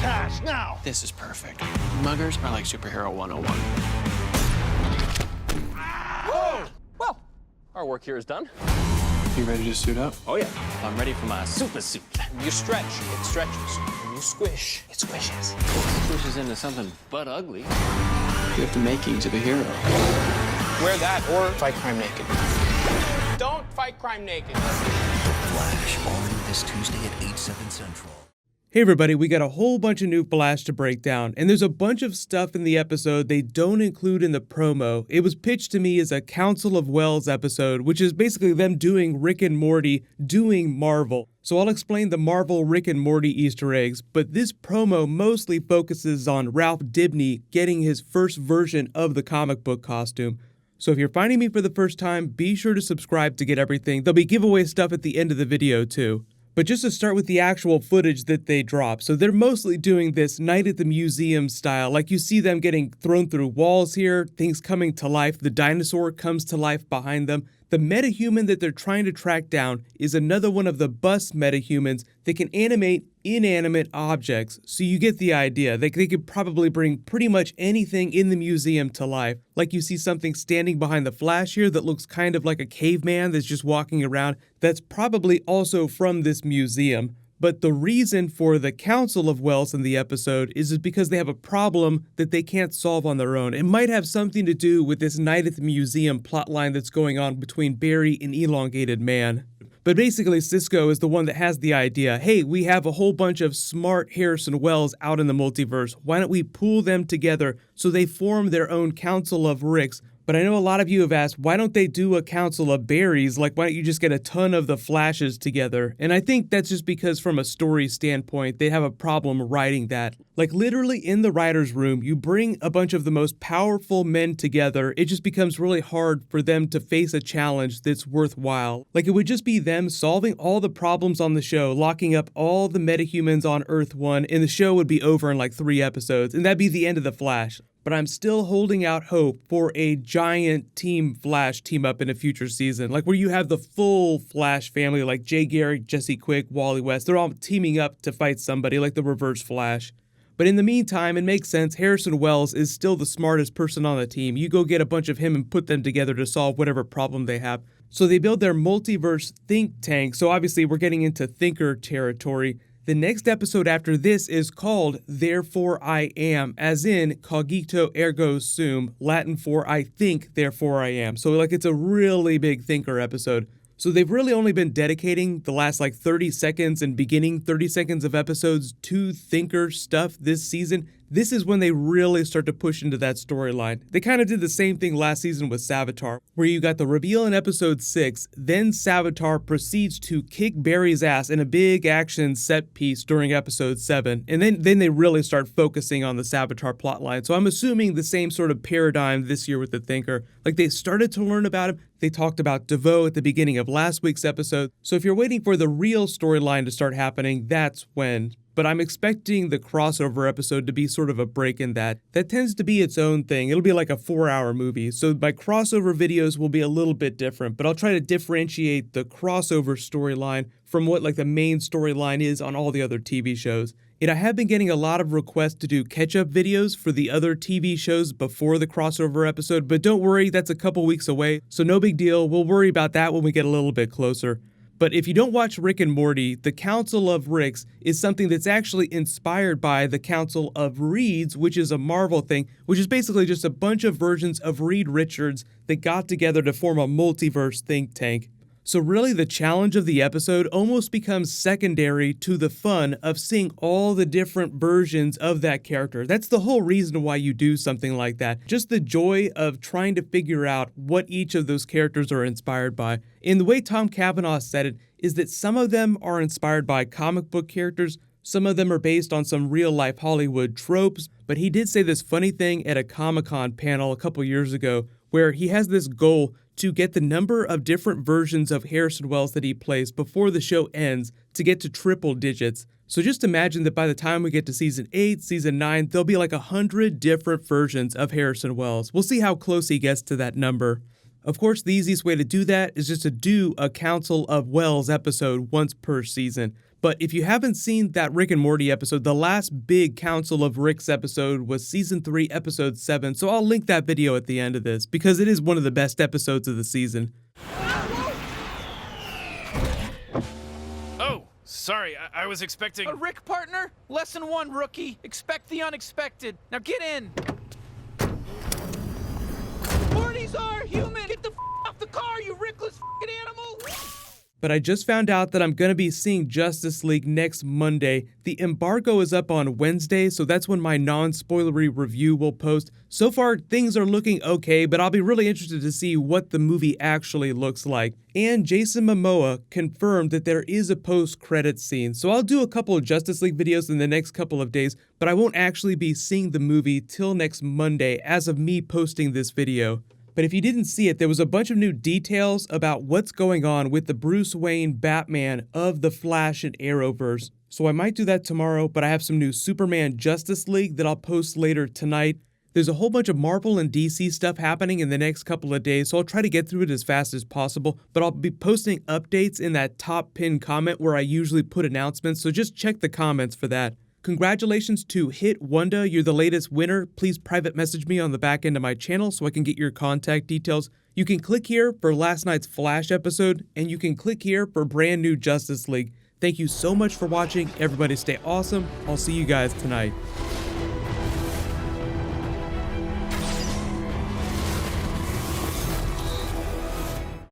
cash now! This is perfect. Muggers are like superhero 101. Whoa! Well, our work here is done. You ready to suit up? Oh, yeah. I'm ready for my super suit. You stretch, it stretches. When you squish, it squishes. Squishes into something but ugly. You have the makings of a hero. Wear that or fight crime naked. Don't fight crime naked. Flash, all new this Tuesday at 8/7 Central. Hey everybody, we got a whole bunch of new Flash to break down, and there's a bunch of stuff in the episode they don't include in the promo. It was pitched to me as a Council of Wells episode, which is basically them doing Rick and Morty doing Marvel. So I'll explain the Marvel Rick and Morty Easter eggs, but this promo mostly focuses on Ralph Dibny getting his first version of the comic book costume. So if you're finding me for the first time, be sure to subscribe to get everything. There'll be giveaway stuff at the end of the video too. But just to start with the actual footage that they drop, so they're mostly doing this Night at the Museum style, like you see them getting thrown through walls here, things coming to life, the dinosaur comes to life behind them. The metahuman that they're trying to track down is another one of the bust metahumans that can animate inanimate objects, so you get the idea. They could probably bring pretty much anything in the museum to life. Like you see something standing behind the Flash here that looks kind of like a caveman that's just walking around. That's probably also from this museum. But the reason for the Council of Wells in the episode is because they have a problem that they can't solve on their own. It might have something to do with this Night at the Museum plotline that's going on between Barry and Elongated Man. But basically, Cisco is the one that has the idea, hey, we have a whole bunch of smart Harrison Wells out in the multiverse. Why don't we pool them together so they form their own Council of Ricks? But I know a lot of you have asked, why don't they do a Council of Barrys? Like, why don't you just get a ton of the Flashes together? And I think that's just because from a story standpoint, they have a problem writing that. Like, literally in the writer's room, you bring a bunch of the most powerful men together, it just becomes really hard for them to face a challenge that's worthwhile. Like, it would just be them solving all the problems on the show, locking up all the metahumans on Earth 1, and the show would be over in like 3 episodes, and that'd be the end of the Flash. But I'm still holding out hope for a giant Team Flash team up in a future season, like where you have the full Flash family, like Jay Garrick, Jesse Quick, Wally West. They're all teaming up to fight somebody like the Reverse Flash. But in the meantime, it makes sense. Harrison Wells is still the smartest person on the team. You go get a bunch of him and put them together to solve whatever problem they have. So they build their multiverse think tank. So obviously we're getting into thinker territory. The next episode after this is called Therefore I Am, as in cogito ergo sum, Latin for I think, therefore I am. So like it's a really big thinker episode. So they've really only been dedicating the last like 30 seconds and beginning 30 seconds of episodes to thinker stuff this season. This is when they really start to push into that storyline. They kind of did the same thing last season with Savitar, where you got the reveal in episode 6, then Savitar proceeds to kick Barry's ass in a big action set piece during episode 7, and then they really start focusing on the Savitar plotline. So I'm assuming the same sort of paradigm this year with the Thinker. Like they started to learn about him, they talked about DeVoe at the beginning of last week's episode, so if you're waiting for the real storyline to start happening, that's when. But I'm expecting the crossover episode to be sort of a break in that. That tends to be its own thing. It'll be like a 4-hour movie. So my crossover videos will be a little bit different, but I'll try to differentiate the crossover storyline from what like the main storyline is on all the other TV shows. And I have been getting a lot of requests to do catch-up videos for the other TV shows before the crossover episode, but don't worry, that's a couple weeks away, so no big deal. We'll worry about that when we get a little bit closer. But if you don't watch Rick and Morty, the Council of Ricks is something that's actually inspired by the Council of Reeds, which is a Marvel thing, which is basically just a bunch of versions of Reed Richards that got together to form a multiverse think tank. So really the challenge of the episode almost becomes secondary to the fun of seeing all the different versions of that character. That's the whole reason why you do something like that. Just the joy of trying to figure out what each of those characters are inspired by. And the way Tom Cavanaugh said it is that some of them are inspired by comic book characters, some of them are based on some real-life Hollywood tropes, but he did say this funny thing at a Comic-Con panel a couple years ago where he has this goal to get the number of different versions of Harrison Wells that he plays before the show ends to get to triple digits. So just imagine that by the time we get to season 8, season 9, there'll be like 100 different versions of Harrison Wells. We'll see how close he gets to that number. Of course, the easiest way to do that is just to do a Council of Wells episode once per season. But if you haven't seen that Rick and Morty episode, the last big Council of Ricks episode was season 3, episode 7. So I'll link that video at the end of this because it is one of the best episodes of the season. Oh, sorry, I was expecting... A Rick partner? Lesson 1, rookie. Expect the unexpected. Now get in. Morty's our human. Get the off the car, you rickless animal. But I just found out that I'm going to be seeing Justice League next Monday. The embargo is up on Wednesday, so that's when my non-spoilery review will post. So far, things are looking okay, but I'll be really interested to see what the movie actually looks like. And Jason Momoa confirmed that there is a post-credits scene, so I'll do a couple of Justice League videos in the next couple of days, but I won't actually be seeing the movie till next Monday as of me posting this video. But if you didn't see it, there was a bunch of new details about what's going on with the Bruce Wayne Batman of the Flash and Arrowverse. So I might do that tomorrow, but I have some new Superman Justice League that I'll post later tonight. There's a whole bunch of Marvel and DC stuff happening in the next couple of days, so I'll try to get through it as fast as possible, but I'll be posting updates in that top pinned comment where I usually put announcements, so just check the comments for that. Congratulations to Hit Wanda, you're the latest winner. Please private message me on the back end of my channel so I can get your contact details. You can click here for last night's Flash episode, and you can click here for brand new Justice League. Thank you so much for watching. Everybody stay awesome. I'll see you guys tonight.